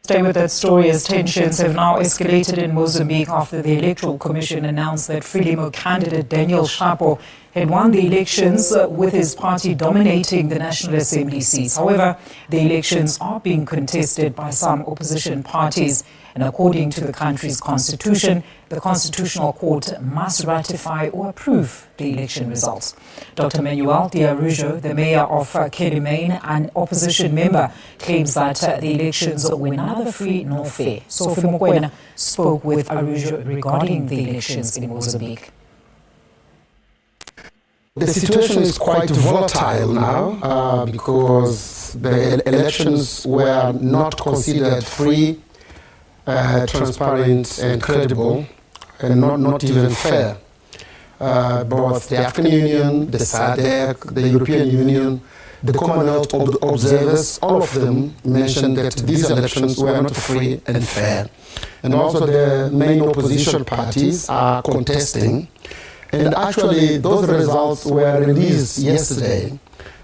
Stay with that story as tensions have now escalated in Mozambique after the Electoral Commission announced that Frelimo candidate Daniel Shapo had won the elections with his party dominating the National Assembly seats. However, the elections are being contested by some opposition parties. And according to the country's constitution, the Constitutional Court must ratify or approve the election results. Dr. Manuel Diarujo, the mayor of Kelimane, an opposition member, claims that the elections were neither free nor fair. Sophie Mokoena spoke with Arujo regarding the elections in Mozambique. The situation is quite volatile now because the elections were not considered free, transparent and credible, and not even fair. Both the African Union, the SADC, the European Union, the Commonwealth observers, all of them mentioned that these elections were not free and fair. And also the main opposition parties are contesting. And actually, those results were released yesterday.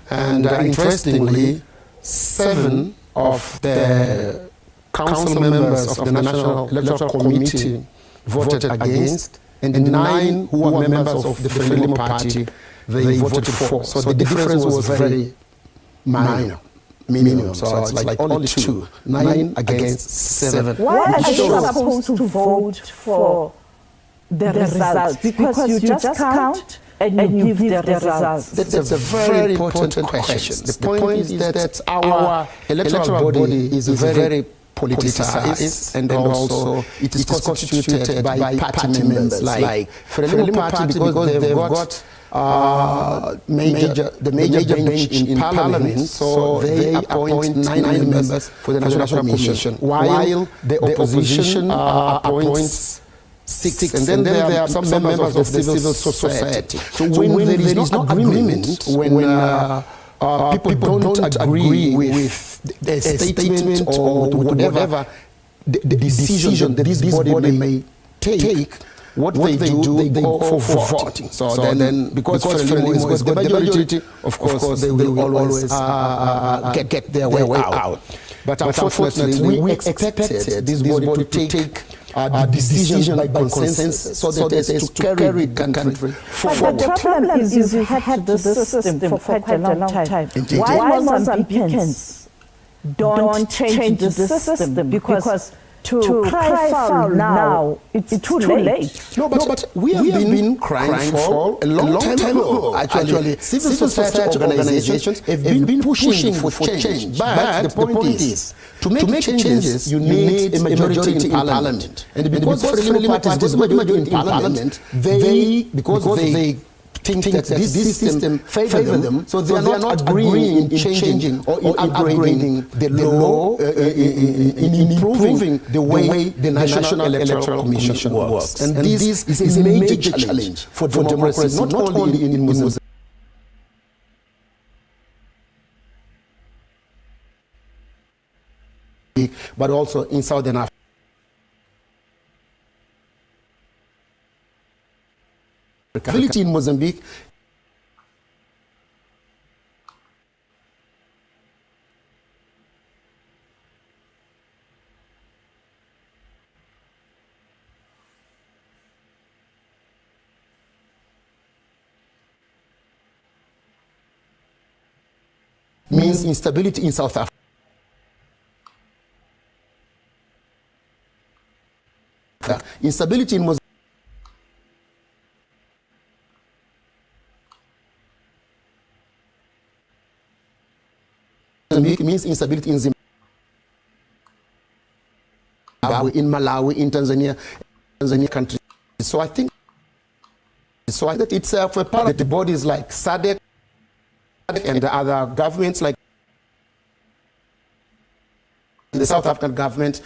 And interestingly, 7 of the council members of the National Electoral Committee voted against, and 9 who were members of the Frelimo party, they voted for. So the difference was very minor, minimum. So it's like only 2, 9 against 7. Why are you supposed to vote for the results? Because you just count and you give the results. That's a very important question. The point is that our electoral body is very politicized, and also it is constituted by party members like Frelimo party, because they've got the major bench in Parliament, so they appoint 9 members for the National Commission, while the opposition appoints 6, and then there are some members of the civil society. So when there is no agreement, when people don't agree with the statement or whatever the decision that this body may take, what they do, they go for voting. So then because Frelimo is the majority, of course, they will always get their way out. But unfortunately, we expected this body to take a decision by consensus, so that is to carry the country forward. But the problem is you've had the system for quite a long time. Why Mozambicans don't change the system? Because to cry foul now, it's too late. No, but we have been crying foul a long time ago. Actually, civil society organizations have been pushing for change. But the point is, to make changes, you need a majority in Parliament. And because Frelimo parties got majority in Parliament, because they think that this system favors them, so they are not agreeing in changing or in upgrading the law, in improving the way the National Electoral Commission works. And this is a major challenge for democracy, not only in Mozambique, but also in Southern Africa. Stability in Mozambique means instability in South Africa. Instability in Mozambique means instability in Zimbabwe, in Malawi, in Tanzania countries. So I think that it's a part of the bodies like SADC and the other governments, like the South African government.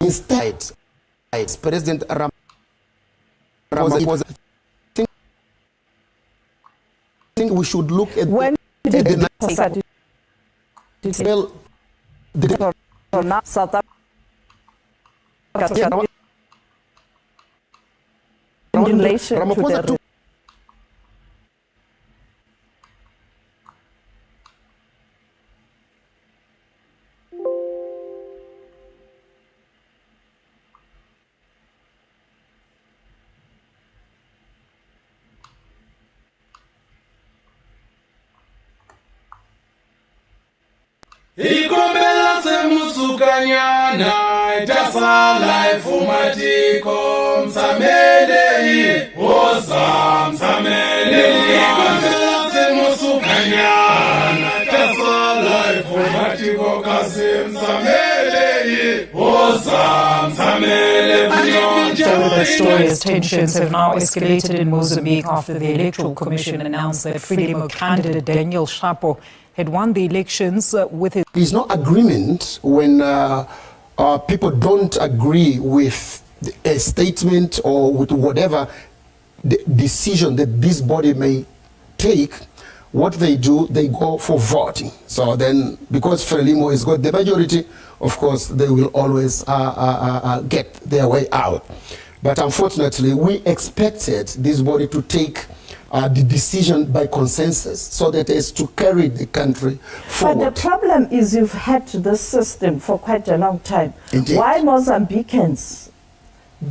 Instead, President Ramaphosa was, I think we should look at when the South Africa in relation to the Ikombela semusukanyana itasala ifumatiko msamele oza msamele ikombela semusukanyana itasala ifumatiko kasi msamele oza msamele. So the story's tensions have now escalated in Mozambique after the Electoral Commission announced that Frelimo candidate Daniel Shapo had won the elections with his... There's no agreement when people don't agree with a statement or with whatever the decision that this body may take. What they do, they go for voting. So then, because Frelimo has got the majority, of course, they will always get their way out. But unfortunately, we expected this body to take the decision by consensus so that it's to carry the country forward. But the problem is you've had this system for quite a long time. Indeed. Why Mozambicans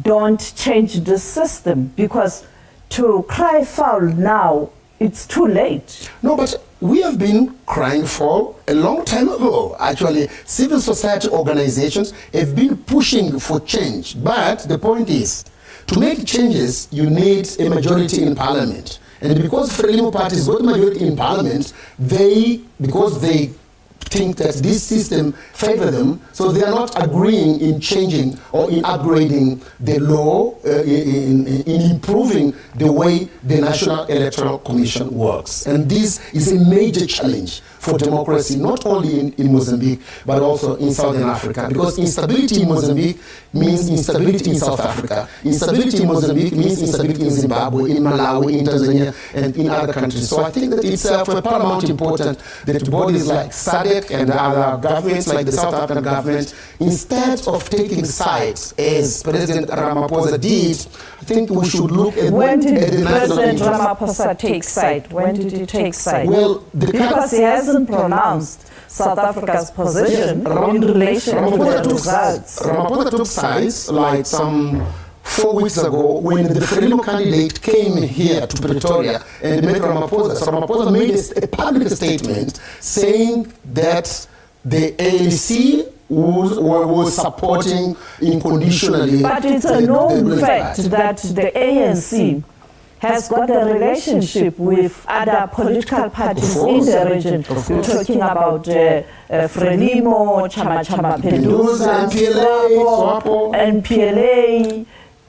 don't change the system? Because to cry foul now, it's too late. No, but we have been crying for a long time ago. Actually, civil society organizations have been pushing for change. But the point is, to make changes, you need a majority in parliament. And because Frelimo parties got a majority in parliament, because they think that this system favors them, so they are not agreeing in changing or in upgrading the law, in improving the way the National Electoral Commission works. And this is a major challenge for democracy, not only in Mozambique, but also in Southern Africa. Because instability in Mozambique means instability in South Africa. Instability in Mozambique means instability in Zimbabwe, in Malawi, in Tanzania, and in other countries. So I think that it's for paramount important that bodies like SADC and other governments, like the South African government, instead of taking sides, as President Ramaphosa did, I think we should look at when did the President Ramaphosa take side? When did he take side? Well, because he hasn't pronounced South Africa's position in relation to the results. Ramaphosa took sides like some 4 weeks ago when the Frelimo candidate came here to Pretoria and met Ramaphosa. So Ramaphosa made a public statement saying that the ANC was supporting unconditionally. But it's a known fact that the ANC has got a relationship with other political parties in the region. We're talking about Frelimo, Chama Penduza, NPLA,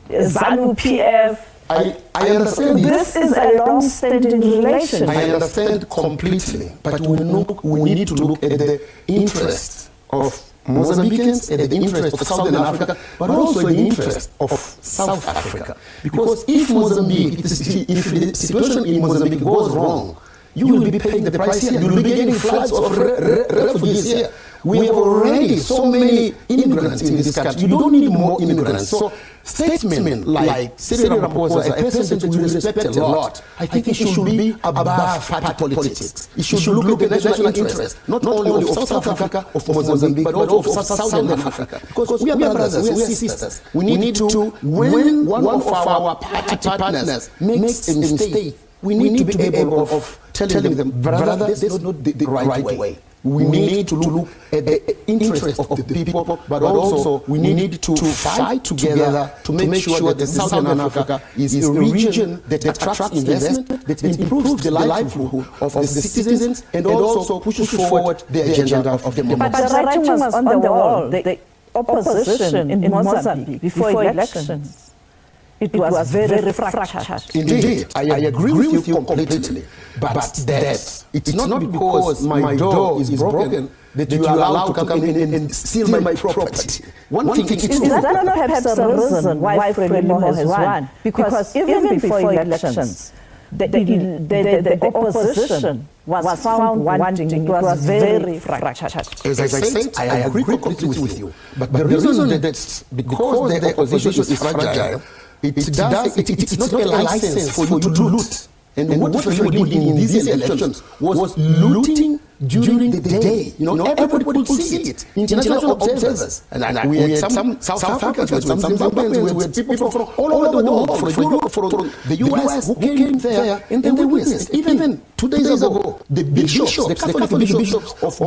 ZANU-PF. I understand this is a long-standing relation. I understand completely, but we need to look at the interest of Mozambicans and the interest of Southern Africa, but also the interest of South Africa. Because if the situation in Mozambique goes wrong, you will be paying the price here. You will be getting floods of refugees here. We have already so many immigrants in this country. You don't need more immigrants. So statements like Cyril Ramaphosa, a person that we respect a lot, I think it should be above party politics. It should look at the national interest, not only of South Africa, of Mozambique, but also of Southern Africa. Because we are brothers, we are sisters. We need to, when one of our party partners makes a mistake, we need to be able of telling them, brother, this is not the right way. We need to look at the interest of the people, but also we need to fight together to make sure that Southern Africa is a region that attracts investment, that improves the livelihood of the citizens, and also pushes forward the agenda of democracy. But the writing was on the wall. The opposition in Mozambique before elections, it was very fractured. Indeed, I agree with you completely. But that it's not because my door is broken that you are allowed to come in and steal my property. One thing is that not perhaps the reason why Frelimo has won? Because even before elections, the opposition was found wanting. It was very fractured. As I said, I agree completely with you. But the reason that's because the opposition is fragile, it's not a license for you to loot. And what Frelimo did in these elections was looting during the day. Everybody could see it. International observers. And we had some South Africans, some Zimbabweans, we had people from all over the world, from Europe, from the US, who came there and they witnessed. Even 2 days ago, the bishops, the Catholic bishops of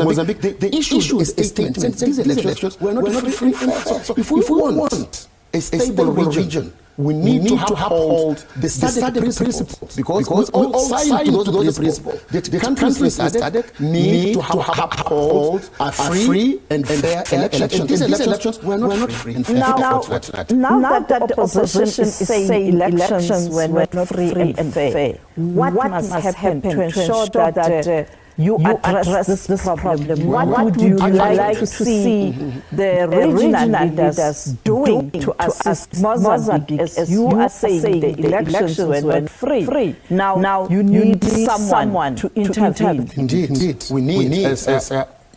Mozambique, they issued a statement. These elections were not free and fair. So if we want a stable region, we need to uphold the SADC principles, because all sides to those principles. The countries in SADC need to uphold a free and fair election. These elections were not free and fair. Now that the opposition is saying elections were not free and fair, what must happen to ensure that you address this problem? What would you like to see the regional leaders doing to assist Mozambique, as you are saying the elections were not free? Now you need someone to intervene. Indeed. We need, as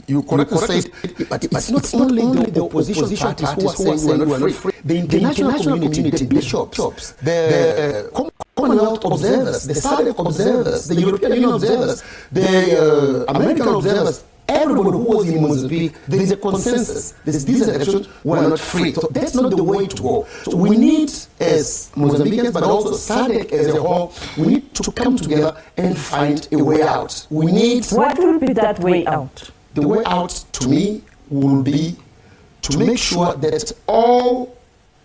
you correctly said, but it's not only the opposition parties who are saying we are not free. The international community, bishops, the Commonwealth observers, the SADC observers, the European Union observers, the American observers, everybody who was in Mozambique, there is a consensus that these elections were not free. So that's not the way to go. So we need, as Mozambicans, but also SADC as a whole, we need to come together and find a way out. We need... What will be that way out? The way out, to me, will be to make sure that all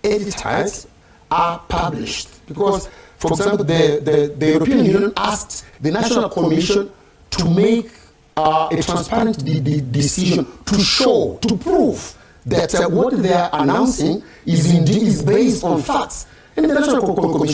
edicts are published. Because, for example, the European Union asked the National Commission to make a transparent decision to prove that what they are announcing is based on facts. And the National Commission